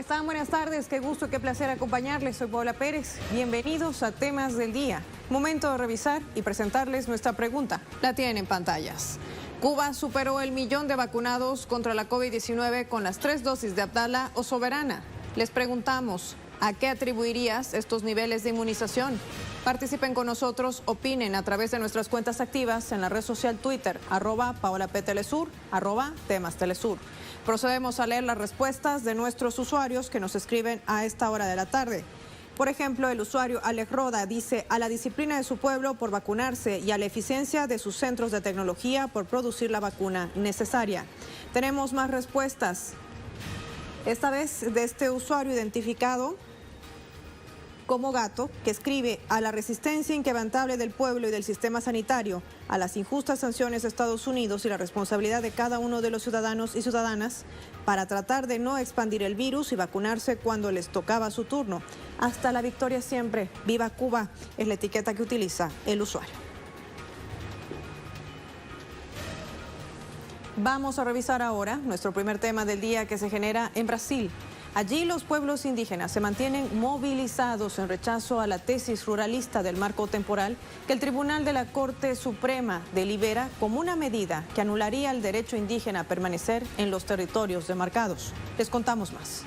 están? Buenas tardes, qué gusto y qué placer acompañarles. Soy Paola Pérez. Bienvenidos a Temas del Día. Momento de revisar y presentarles nuestra pregunta. La tienen en pantallas. Cuba superó el 1.000.000 de vacunados contra la COVID-19 con las 3 dosis de Abdala o Soberana. Les preguntamos, ¿a qué atribuirías estos niveles de inmunización? Participen con nosotros, opinen a través de nuestras cuentas activas en la red social Twitter, @PaolaPTelesur, @TemasTelesur. Procedemos a leer las respuestas de nuestros usuarios que nos escriben a esta hora de la tarde. Por ejemplo, el usuario Alex Roda dice: a la disciplina de su pueblo por vacunarse y a la eficiencia de sus centros de tecnología por producir la vacuna necesaria. Tenemos más respuestas. Esta vez de este usuario identificado como Gato, que escribe: a la resistencia inquebrantable del pueblo y del sistema sanitario, a las injustas sanciones de Estados Unidos y la responsabilidad de cada uno de los ciudadanos y ciudadanas para tratar de no expandir el virus y vacunarse cuando les tocaba su turno. Hasta la victoria siempre. ¡Viva Cuba! Es la etiqueta que utiliza el usuario. Vamos a revisar ahora nuestro primer tema del día, que se genera en Brasil. Allí los pueblos indígenas se mantienen movilizados en rechazo a la tesis ruralista del marco temporal que el Tribunal de la Corte Suprema delibera como una medida que anularía el derecho indígena a permanecer en los territorios demarcados. Les contamos más.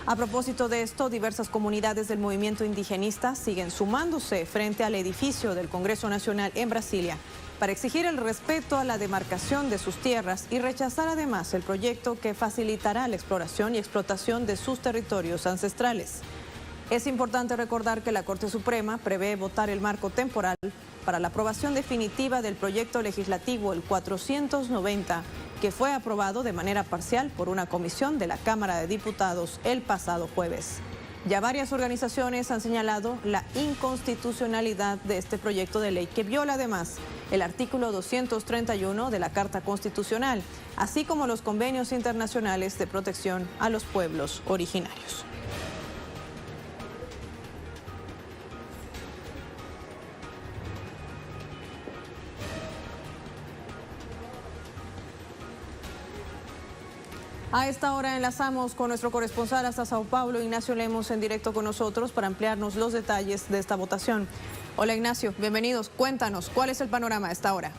A propósito de esto, diversas comunidades del movimiento indigenista siguen sumándose frente al edificio del Congreso Nacional en Brasilia para exigir el respeto a la demarcación de sus tierras y rechazar además el proyecto que facilitará la exploración y explotación de sus territorios ancestrales. Es importante recordar que la Corte Suprema prevé votar el marco temporal para la aprobación definitiva del proyecto legislativo el 490, que fue aprobado de manera parcial por una comisión de la Cámara de Diputados el pasado jueves. Ya varias organizaciones han señalado la inconstitucionalidad de este proyecto de ley, que viola además el artículo 231 de la Carta Constitucional, así como los convenios internacionales de protección a los pueblos originarios. A esta hora enlazamos con nuestro corresponsal hasta Sao Paulo, Ignacio Lemos, en directo con nosotros para ampliarnos los detalles de esta votación. Hola Ignacio, bienvenidos. Cuéntanos, ¿cuál es el panorama a esta hora?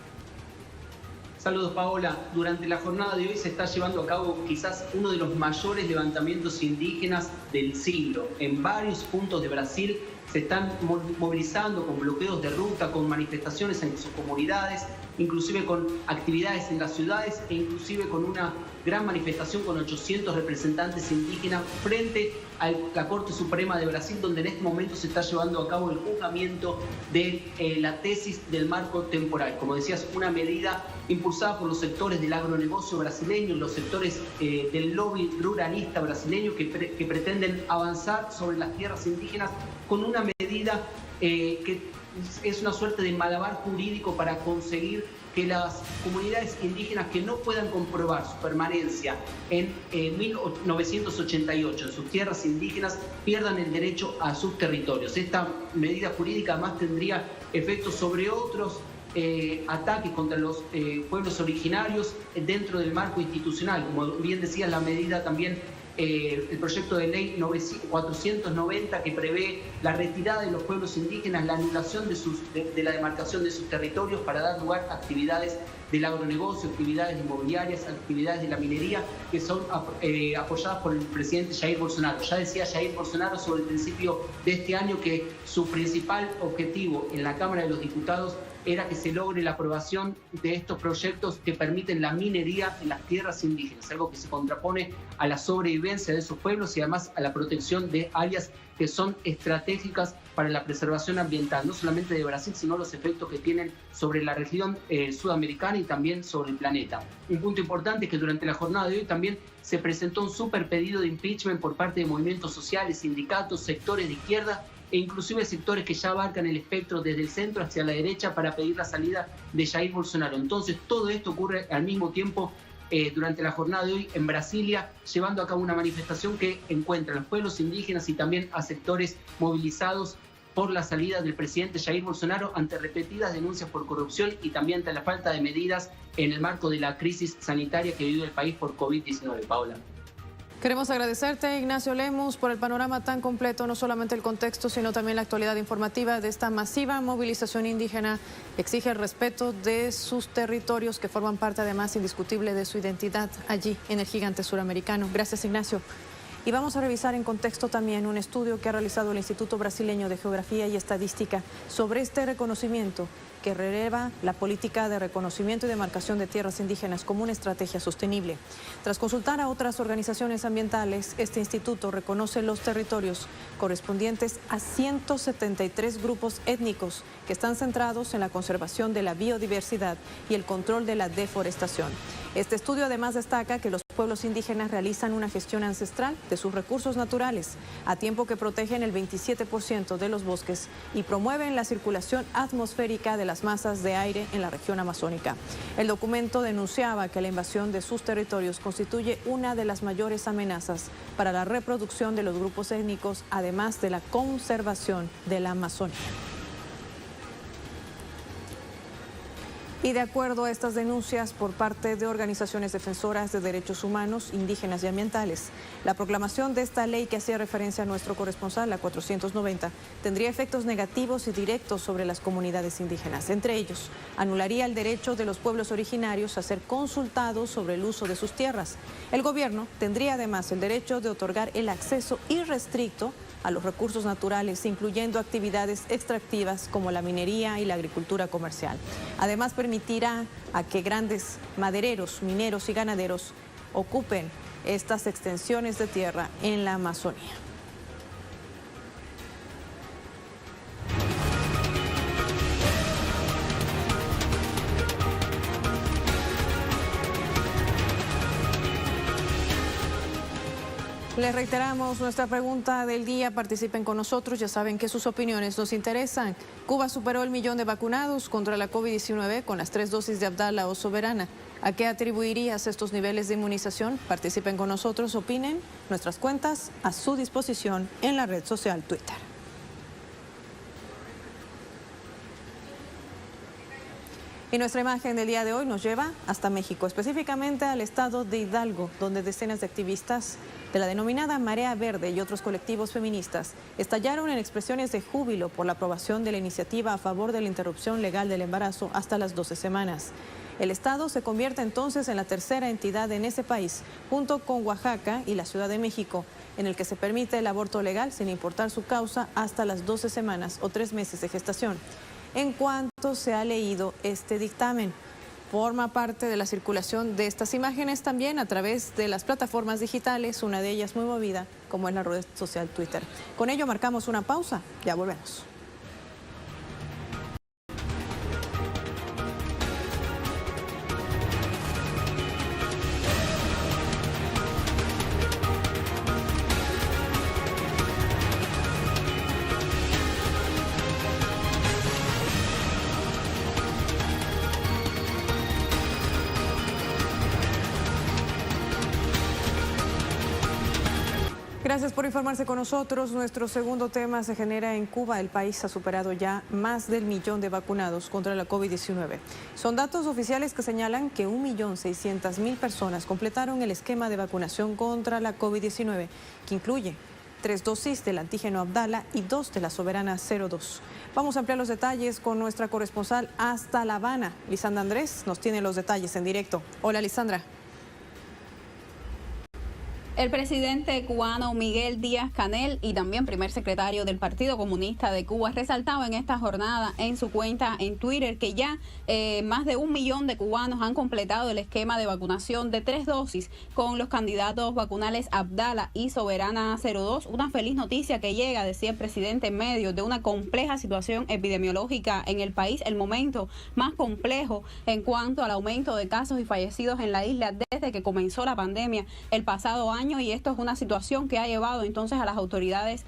Saludos Paola. Durante la jornada de hoy se está llevando a cabo quizás uno de los mayores levantamientos indígenas del siglo. En varios puntos de Brasil se están movilizando con bloqueos de ruta, con manifestaciones en sus comunidades, inclusive con actividades en las ciudades e inclusive con una gran manifestación con 800 representantes indígenas frente a la Corte Suprema de Brasil, donde en este momento se está llevando a cabo el juzgamiento de la tesis del marco temporal. Como decías, una medida impulsada por los sectores del agronegocio brasileño, los sectores del lobby ruralista brasileño que pretenden avanzar sobre las tierras indígenas con una medida que es una suerte de malabar jurídico para conseguir que las comunidades indígenas que no puedan comprobar su permanencia en 1988 en sus tierras indígenas pierdan el derecho a sus territorios. Esta medida jurídica además tendría efectos sobre otros ataques contra los pueblos originarios dentro del marco institucional. Como bien decía, la medida también, el proyecto de ley 490, que prevé la retirada de los pueblos indígenas, la anulación de la demarcación de sus territorios para dar lugar a actividades del agronegocio, actividades inmobiliarias, actividades de la minería, que son apoyadas por el presidente Jair Bolsonaro. Ya decía Jair Bolsonaro sobre el principio de este año que su principal objetivo en la Cámara de los Diputados era que se logre la aprobación de estos proyectos que permiten la minería en las tierras indígenas, algo que se contrapone a la sobrevivencia de esos pueblos y además a la protección de áreas que son estratégicas para la preservación ambiental, no solamente de Brasil, sino los efectos que tienen sobre la región sudamericana y también sobre el planeta. Un punto importante es que durante la jornada de hoy también se presentó un super pedido de impeachment por parte de movimientos sociales, sindicatos, sectores de izquierda e inclusive sectores que ya abarcan el espectro desde el centro hacia la derecha para pedir la salida de Jair Bolsonaro. Entonces todo esto ocurre al mismo tiempo durante la jornada de hoy en Brasilia, llevando a cabo una manifestación que encuentra a los pueblos indígenas y también a sectores movilizados por la salida del presidente Jair Bolsonaro ante repetidas denuncias por corrupción y también ante la falta de medidas en el marco de la crisis sanitaria que vive el país por COVID-19. Paola. Queremos agradecerte, Ignacio Lemus, por el panorama tan completo, no solamente el contexto, sino también la actualidad informativa de esta masiva movilización indígena que exige el respeto de sus territorios, que forman parte además indiscutible de su identidad allí en el gigante suramericano. Gracias, Ignacio. Y vamos a revisar en contexto también un estudio que ha realizado el Instituto Brasileño de Geografía y Estadística sobre este reconocimiento que releva la política de reconocimiento y demarcación de tierras indígenas como una estrategia sostenible. Tras consultar a otras organizaciones ambientales, este instituto reconoce los territorios correspondientes a 173 grupos étnicos que están centrados en la conservación de la biodiversidad y el control de la deforestación. Este estudio además destaca que los pueblos indígenas realizan una gestión ancestral de sus recursos naturales, a tiempo que protegen el 27% de los bosques y promueven la circulación atmosférica de las masas de aire en la región amazónica. El documento denunciaba que la invasión de sus territorios constituye una de las mayores amenazas para la reproducción de los grupos étnicos, además de la conservación de la Amazonía. Y de acuerdo a estas denuncias por parte de organizaciones defensoras de derechos humanos, indígenas y ambientales, la proclamación de esta ley que hacía referencia a nuestro corresponsal, la 490, tendría efectos negativos y directos sobre las comunidades indígenas. Entre ellos, anularía el derecho de los pueblos originarios a ser consultados sobre el uso de sus tierras. El gobierno tendría además el derecho de otorgar el acceso irrestricto a los recursos naturales, incluyendo actividades extractivas como la minería y la agricultura comercial. Además, permitirá a que grandes madereros, mineros y ganaderos ocupen estas extensiones de tierra en la Amazonía. Les reiteramos nuestra pregunta del día. Participen con nosotros. Ya saben que sus opiniones nos interesan. Cuba superó el 1.000.000 de vacunados contra la COVID-19 con las 3 dosis de Abdala o Soberana. ¿A qué atribuirías estos niveles de inmunización? Participen con nosotros, opinen. Nuestras cuentas a su disposición en la red social Twitter. Y nuestra imagen del día de hoy nos lleva hasta México, específicamente al estado de Hidalgo, donde decenas de activistas de la denominada Marea Verde y otros colectivos feministas estallaron en expresiones de júbilo por la aprobación de la iniciativa a favor de la interrupción legal del embarazo hasta las 12 semanas. El estado se convierte entonces en la tercera entidad en ese país, junto con Oaxaca y la Ciudad de México, en el que se permite el aborto legal sin importar su causa hasta las 12 semanas o 3 meses de gestación. En cuanto se ha leído este dictamen, forma parte de la circulación de estas imágenes también a través de las plataformas digitales, una de ellas muy movida, como es la red social Twitter. Con ello marcamos una pausa, ya volvemos. Gracias por informarse con nosotros. Nuestro segundo tema se genera en Cuba. El país ha superado ya más del 1.000.000 de vacunados contra la COVID-19. Son datos oficiales que señalan que 1.600.000 personas completaron el esquema de vacunación contra la COVID-19, que incluye 3 dosis del antígeno Abdala y 2 de la Soberana 02. Vamos a ampliar los detalles con nuestra corresponsal hasta La Habana. Lisandra Andrés nos tiene los detalles en directo. Hola, Lisandra. El presidente cubano Miguel Díaz-Canel y también primer secretario del Partido Comunista de Cuba resaltaba en esta jornada en su cuenta en Twitter que ya más de 1.000.000 de cubanos han completado el esquema de vacunación de 3 dosis con los candidatos vacunales Abdala y Soberana 02. Una feliz noticia que llega, decía el presidente, en medio de una compleja situación epidemiológica en el país, el momento más complejo en cuanto al aumento de casos y fallecidos en la isla desde que comenzó la pandemia el pasado año. Y esto es una situación que ha llevado entonces a las autoridades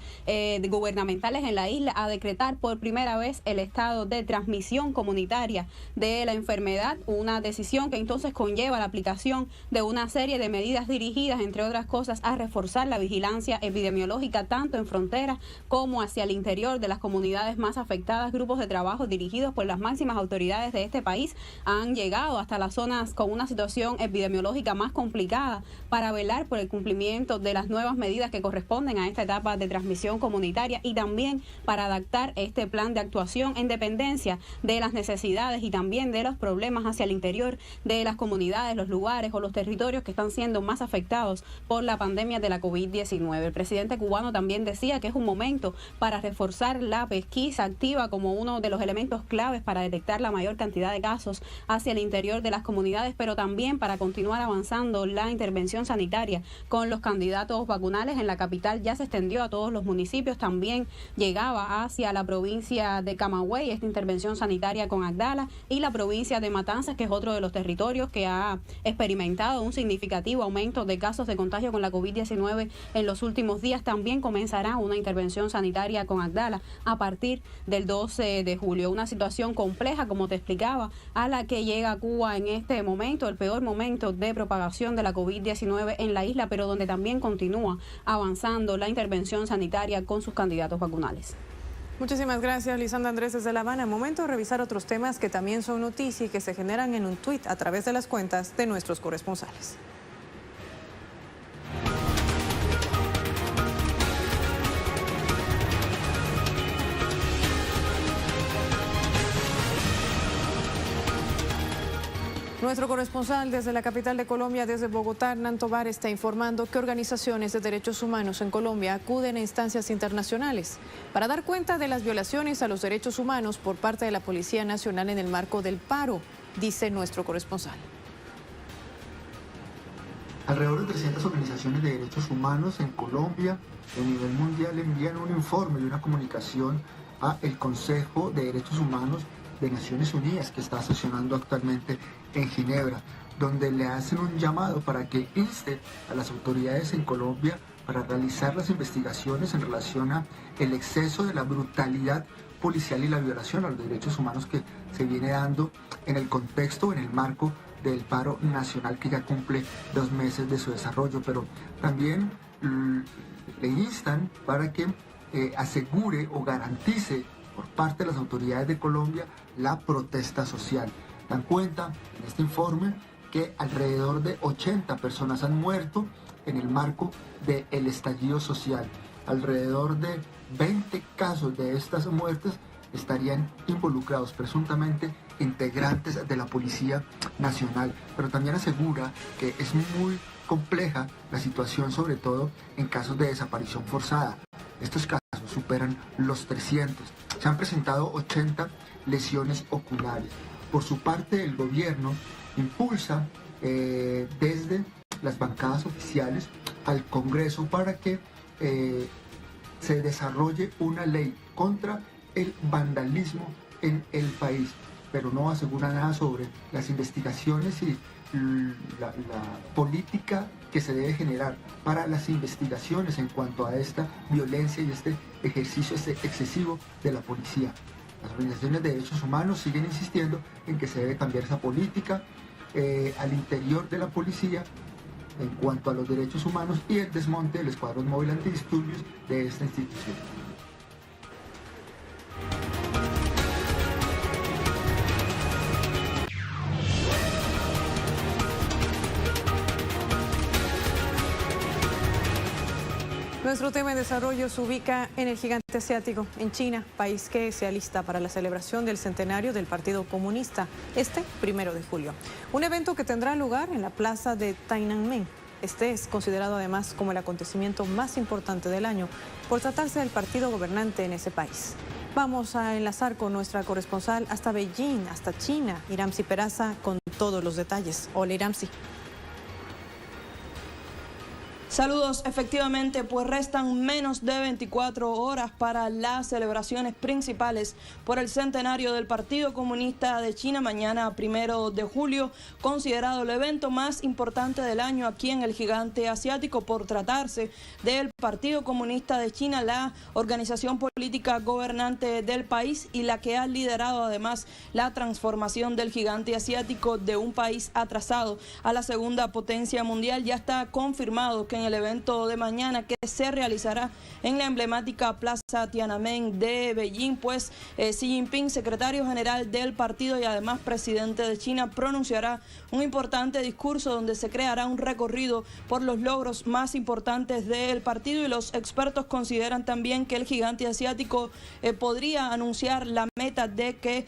gubernamentales en la isla a decretar por primera vez el estado de transmisión comunitaria de la enfermedad, una decisión que entonces conlleva la aplicación de una serie de medidas dirigidas, entre otras cosas, a reforzar la vigilancia epidemiológica tanto en fronteras como hacia el interior de las comunidades más afectadas. Grupos de trabajo dirigidos por las máximas autoridades de este país han llegado hasta las zonas con una situación epidemiológica más complicada para velar por el cumplimiento cumplimiento de las nuevas medidas que corresponden a esta etapa de transmisión comunitaria y también para adaptar este plan de actuación en dependencia de las necesidades y también de los problemas hacia el interior de las comunidades, los lugares o los territorios que están siendo más afectados por la pandemia de la COVID-19. El presidente cubano también decía que es un momento para reforzar la pesquisa activa como uno de los elementos claves para detectar la mayor cantidad de casos hacia el interior de las comunidades, pero también para continuar avanzando la intervención sanitaria con los candidatos vacunales. En la capital ya se extendió a todos los municipios, también llegaba hacia la provincia de Camagüey esta intervención sanitaria con Agdala y la provincia de Matanzas, que es otro de los territorios que ha experimentado un significativo aumento de casos de contagio con la COVID-19 en los últimos días. También comenzará una intervención sanitaria con Agdala a partir del 12 de julio. Una situación compleja, como te explicaba, a la que llega Cuba en este momento, el peor momento de propagación de la COVID-19 en la isla, pero donde también continúa avanzando la intervención sanitaria con sus candidatos vacunales. Muchísimas gracias, Lisandra Andrés desde La Habana. Momento de revisar otros temas que también son noticia y que se generan en un tuit a través de las cuentas de nuestros corresponsales. Nuestro corresponsal desde la capital de Colombia, desde Bogotá, Hernán Tovar, está informando que organizaciones de derechos humanos en Colombia acuden a instancias internacionales para dar cuenta de las violaciones a los derechos humanos por parte de la Policía Nacional en el marco del paro, dice nuestro corresponsal. Alrededor de 300 organizaciones de derechos humanos en Colombia a nivel mundial envían un informe y una comunicación a el Consejo de Derechos Humanos de Naciones Unidas, que está sesionando actualmente en Ginebra, donde le hacen un llamado para que inste a las autoridades en Colombia para realizar las investigaciones en relación a el exceso de la brutalidad policial y la violación a los derechos humanos que se viene dando en el contexto, en el marco del paro nacional que ya cumple 2 meses de su desarrollo, pero también le instan para que asegure o garantice por parte de las autoridades de Colombia la protesta social. Dan cuenta en este informe que alrededor de 80 personas han muerto en el marco del estallido social. Alrededor de 20 casos de estas muertes estarían involucrados presuntamente integrantes de la Policía Nacional, pero también asegura que es muy compleja la situación, sobre todo en casos de desaparición forzada. Estos casos superan los 300. Se han presentado 80 lesiones oculares. Por su parte, el gobierno impulsa desde las bancadas oficiales al Congreso para que se desarrolle una ley contra el vandalismo en el país, pero no asegura nada sobre las investigaciones y la política que se debe generar para las investigaciones en cuanto a esta violencia y este ejercicio excesivo de la policía. Las organizaciones de derechos humanos siguen insistiendo en que se debe cambiar esa política al interior de la policía en cuanto a los derechos humanos y el desmonte del escuadrón móvil antidisturbios de esta institución. Nuestro tema de desarrollo se ubica en el gigante asiático, en China, país que se alista para la celebración del centenario del Partido Comunista, este 1 de julio. Un evento que tendrá lugar en la plaza de Tiananmen. Este es considerado además como el acontecimiento más importante del año por tratarse del partido gobernante en ese país. Vamos a enlazar con nuestra corresponsal hasta Beijing, hasta China, Iramsi Peraza, con todos los detalles. Hola, Iramsi. Saludos, efectivamente, pues restan menos de 24 horas para las celebraciones principales por el centenario del Partido Comunista de China, mañana 1 de julio, considerado el evento más importante del año aquí en el gigante asiático por tratarse del Partido Comunista de China, la organización política gobernante del país y la que ha liderado además la transformación del gigante asiático de un país atrasado a la segunda potencia mundial. Ya está confirmado que en el evento de mañana que se realizará en la emblemática Plaza Tiananmen de Beijing, pues Xi Jinping, secretario general del partido y además presidente de China, pronunciará un importante discurso donde se creará un recorrido por los logros más importantes del partido, y los expertos consideran también que el gigante asiático podría anunciar la meta de que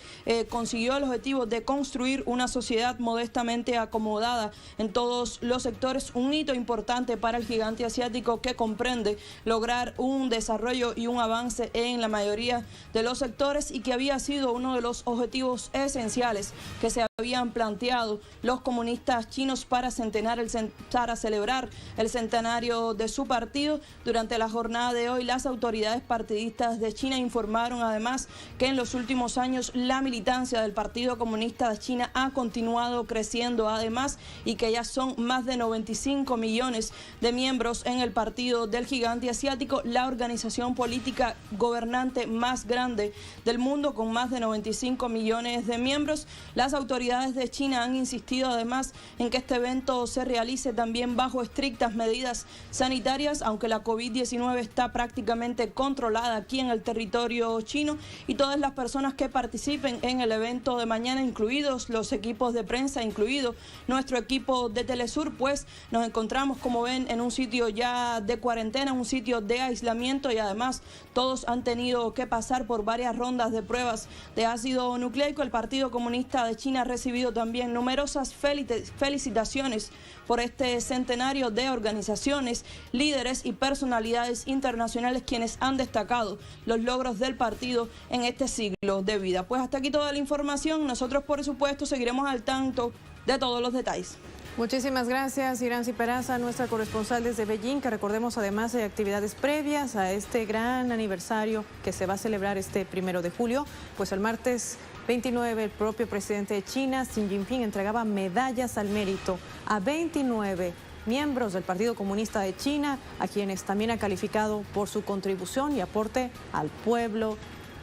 consiguió el objetivo de construir una sociedad modestamente acomodada en todos los sectores, un hito importante para el gigante asiático que comprende lograr un desarrollo y un avance en la mayoría de los sectores, y que había sido uno de los objetivos esenciales que se habían planteado los comunistas chinos para celebrar el centenario de su partido. Durante la jornada de hoy, las autoridades partidistas de China informaron además que en los últimos años la militancia del Partido Comunista de China ha continuado creciendo además, y que ya son más de 95 millones de miembros en el partido del gigante asiático, la organización política gobernante más grande del mundo con más de 95 millones de miembros. Las autoridades de China han insistido además en que este evento se realice también bajo estrictas medidas sanitarias, aunque la COVID-19 está prácticamente controlada aquí en el territorio chino, y todas las personas que participen en el evento de mañana, incluidos los equipos de prensa, incluido nuestro equipo de Telesur, pues nos encontramos, como ven, en un sitio ya de cuarentena, un sitio de aislamiento, y además todos han tenido que pasar por varias rondas de pruebas de ácido nucleico. El Partido Comunista de China ha recibido también numerosas felicitaciones por este centenario de organizaciones, líderes y personalidades internacionales quienes han destacado los logros del partido en este siglo de vida. Pues hasta aquí toda la información. Nosotros, por supuesto, seguiremos al tanto de todos los detalles. Muchísimas gracias, Irancy Peraza, nuestra corresponsal desde Beijing, que recordemos además hay actividades previas a este gran aniversario que se va a celebrar este 1 de julio. Pues el martes 29 el propio presidente de China, Xi Jinping, entregaba medallas al mérito a 29 miembros del Partido Comunista de China, a quienes también ha calificado por su contribución y aporte al pueblo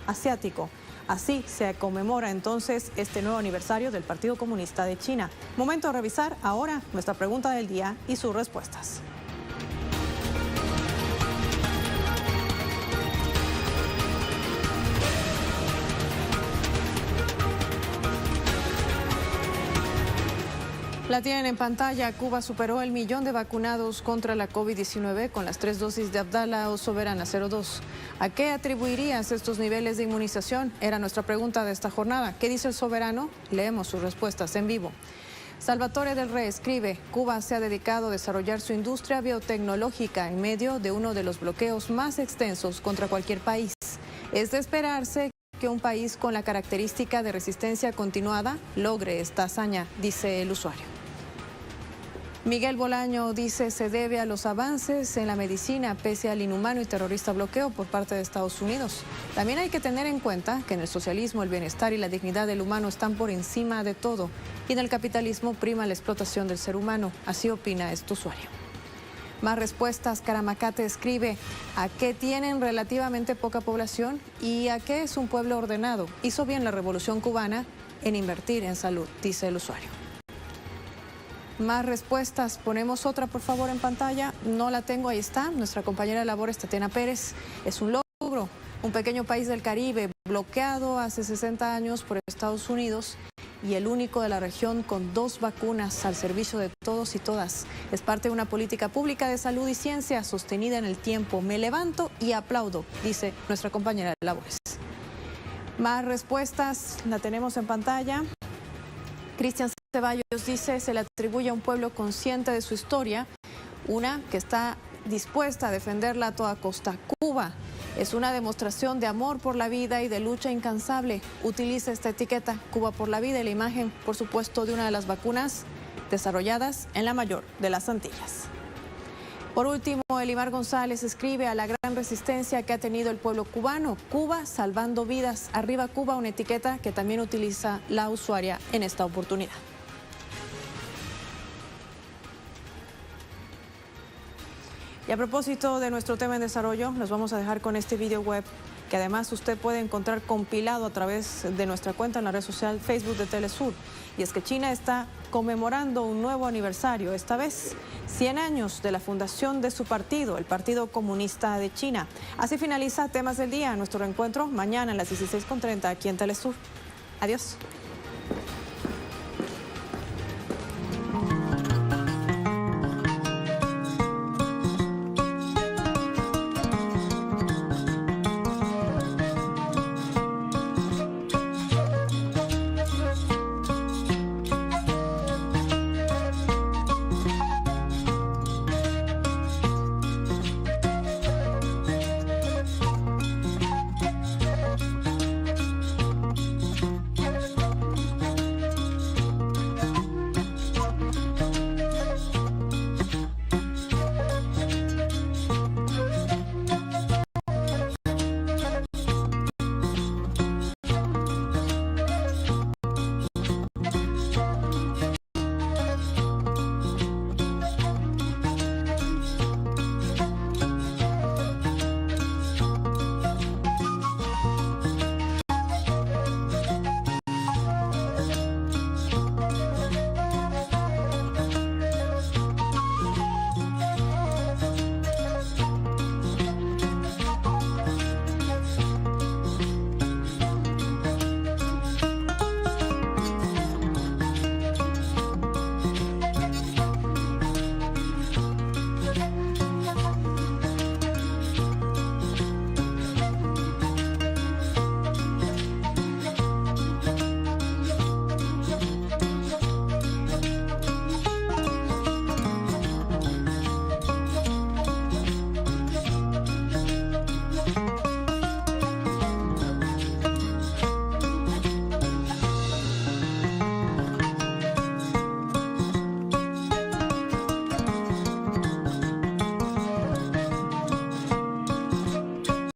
asiático. Así se conmemora entonces este nuevo aniversario del Partido Comunista de China. Momento de revisar ahora nuestra pregunta del día y sus respuestas. La tienen en pantalla. Cuba superó el 1.000.000 de vacunados contra la COVID-19 con las 3 dosis de Abdala o Soberana 02. ¿A qué atribuirías estos niveles de inmunización? Era nuestra pregunta de esta jornada. ¿Qué dice el soberano? Leemos sus respuestas en vivo. Salvatore del Rey escribe: Cuba se ha dedicado a desarrollar su industria biotecnológica en medio de uno de los bloqueos más extensos contra cualquier país. Es de esperarse que un país con la característica de resistencia continuada logre esta hazaña, dice el usuario. Miguel Bolaño dice: se debe a los avances en la medicina pese al inhumano y terrorista bloqueo por parte de Estados Unidos. También hay que tener en cuenta que en el socialismo el bienestar y la dignidad del humano están por encima de todo, y en el capitalismo prima la explotación del ser humano. Así opina este usuario. Más respuestas. Caramacate escribe: ¿a qué tienen relativamente poca población y a qué es un pueblo ordenado? Hizo bien la Revolución Cubana en invertir en salud, dice el usuario. Más respuestas. Ponemos otra, por favor, en pantalla. No la tengo, ahí está. Nuestra compañera de labores, Tatiana Pérez. Es un logro. Un pequeño país del Caribe bloqueado hace 60 años por Estados Unidos y el único de la región con 2 vacunas al servicio de todos y todas. Es parte de una política pública de salud y ciencia sostenida en el tiempo. Me levanto y aplaudo, dice nuestra compañera de labores. Más respuestas. La tenemos en pantalla. Cristian Ceballos dice: se le atribuye a un pueblo consciente de su historia, una que está dispuesta a defenderla a toda costa. Cuba es una demostración de amor por la vida y de lucha incansable. Utiliza esta etiqueta, Cuba por la vida, y la imagen, por supuesto, de una de las vacunas desarrolladas en la mayor de las Antillas. Por último, Elimar González escribe: a la gran resistencia que ha tenido el pueblo cubano, Cuba salvando vidas. Arriba Cuba, una etiqueta que también utiliza la usuaria en esta oportunidad. Y a propósito de nuestro tema en desarrollo, los vamos a dejar con este video web que además usted puede encontrar compilado a través de nuestra cuenta en la red social Facebook de Telesur. Y es que China está conmemorando un nuevo aniversario, esta vez 100 años de la fundación de su partido, el Partido Comunista de China. Así finaliza Temas del Día. Nuestro reencuentro mañana a las 16:30 aquí en Telesur. Adiós.